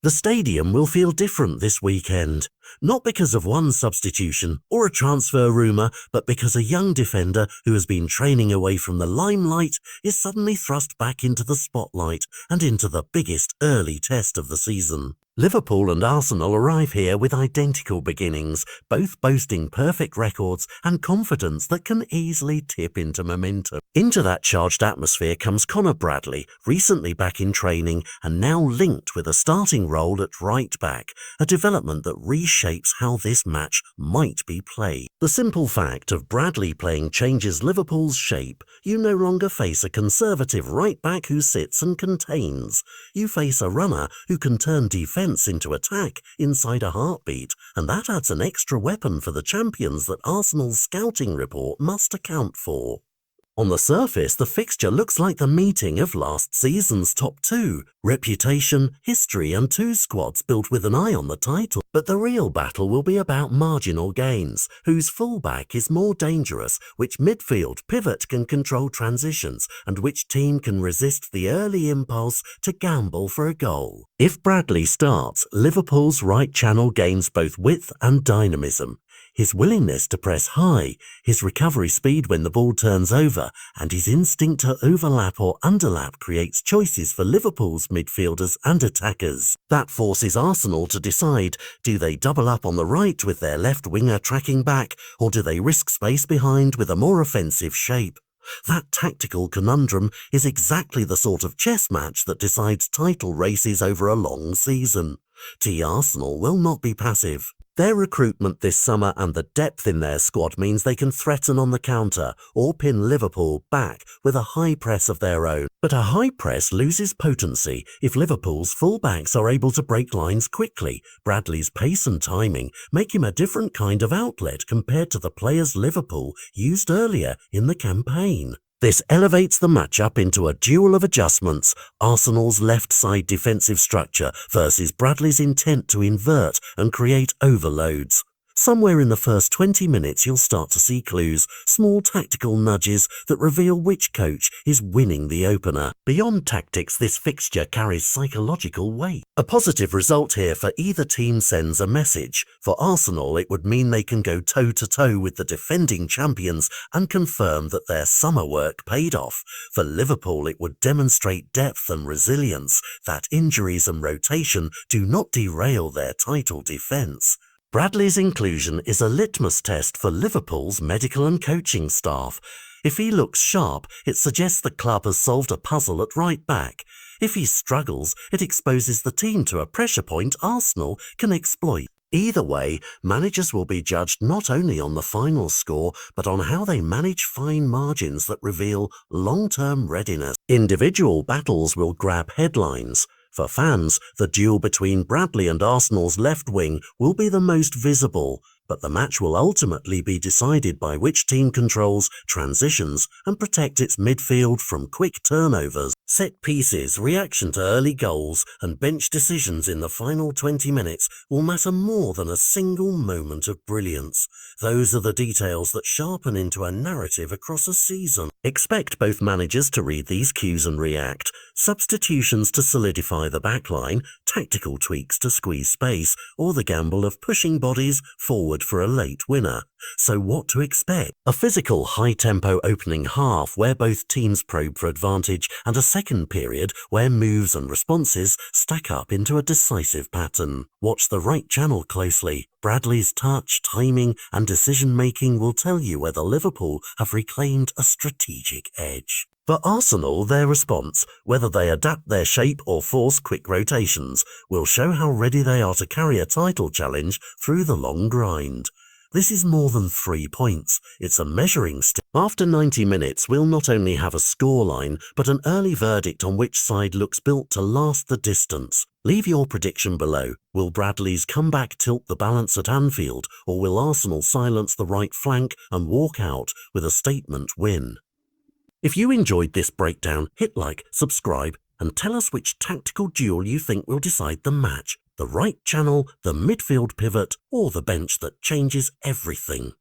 The stadium will feel different this weekend, not because of one substitution or a transfer rumour, but because a young defender who has been training away from the limelight is suddenly thrust back into the spotlight and into the biggest early test of the season. Liverpool and Arsenal arrive here with identical beginnings, both boasting perfect records and confidence that can easily tip into momentum. Into that charged atmosphere comes Conor Bradley, recently back in training and now linked with a starting role at right back, a development that reshapes how this match might be played. The simple fact of Bradley playing changes Liverpool's shape. You no longer face a conservative right back who sits and contains. You face a runner who can turn defence into attack inside a heartbeat, and that adds an extra weapon for the champions that Arsenal's scouting report must account for. On the surface, the fixture looks like the meeting of last season's top two: reputation, history and two squads built with an eye on the title. But the real battle will be about marginal gains, whose fullback is more dangerous, which midfield pivot can control transitions, and which team can resist the early impulse to gamble for a goal. If Bradley starts, Liverpool's right channel gains both width and dynamism. His willingness to press high, his recovery speed when the ball turns over, and his instinct to overlap or underlap creates choices for Liverpool's midfielders and attackers. That forces Arsenal to decide, do they double up on the right with their left winger tracking back, or do they risk space behind with a more offensive shape? That tactical conundrum is exactly the sort of chess match that decides title races over a long season. Arsenal will not be passive. Their recruitment this summer and the depth in their squad means they can threaten on the counter or pin Liverpool back with a high press of their own. But a high press loses potency if Liverpool's fullbacks are able to break lines quickly. Bradley's pace and timing make him a different kind of outlet compared to the players Liverpool used earlier in the campaign. This elevates the matchup into a duel of adjustments: Arsenal's left-side defensive structure versus Bradley's intent to invert and create overloads. Somewhere in the first 20 minutes you'll start to see clues, small tactical nudges that reveal which coach is winning the opener. Beyond tactics, this fixture carries psychological weight. A positive result here for either team sends a message. For Arsenal, it would mean they can go toe-to-toe with the defending champions and confirm that their summer work paid off. For Liverpool, it would demonstrate depth and resilience, that injuries and rotation do not derail their title defence. Bradley's inclusion is a litmus test for Liverpool's medical and coaching staff. If he looks sharp, it suggests the club has solved a puzzle at right back. If he struggles, it exposes the team to a pressure point Arsenal can exploit. Either way, managers will be judged not only on the final score, but on how they manage fine margins that reveal long-term readiness. Individual battles will grab headlines. For fans, the duel between Bradley and Arsenal's left wing will be the most visible, but the match will ultimately be decided by which team controls transitions and protect its midfield from quick turnovers. Set pieces, reaction to early goals, and bench decisions in the final 20 minutes will matter more than a single moment of brilliance. Those are the details that sharpen into a narrative across a season. Expect both managers to read these cues and react. Substitutions to solidify the backline, tactical tweaks to squeeze space, or the gamble of pushing bodies forward for a late winner. So what to expect? A physical, high-tempo opening half where both teams probe for advantage, and a second period where moves and responses stack up into a decisive pattern. Watch the right channel closely. Bradley's touch, timing and decision-making will tell you whether Liverpool have reclaimed a strategic edge. For Arsenal, their response, whether they adapt their shape or force quick rotations, will show how ready they are to carry a title challenge through the long grind. This is more than 3 points. It's a measuring stick. After 90 minutes, we'll not only have a scoreline, but an early verdict on which side looks built to last the distance. Leave your prediction below. Will Bradley's comeback tilt the balance at Anfield, or will Arsenal silence the right flank and walk out with a statement win? If you enjoyed this breakdown, hit like, subscribe, and tell us which tactical duel you think will decide the match. The right channel, the midfield pivot, or the bench that changes everything.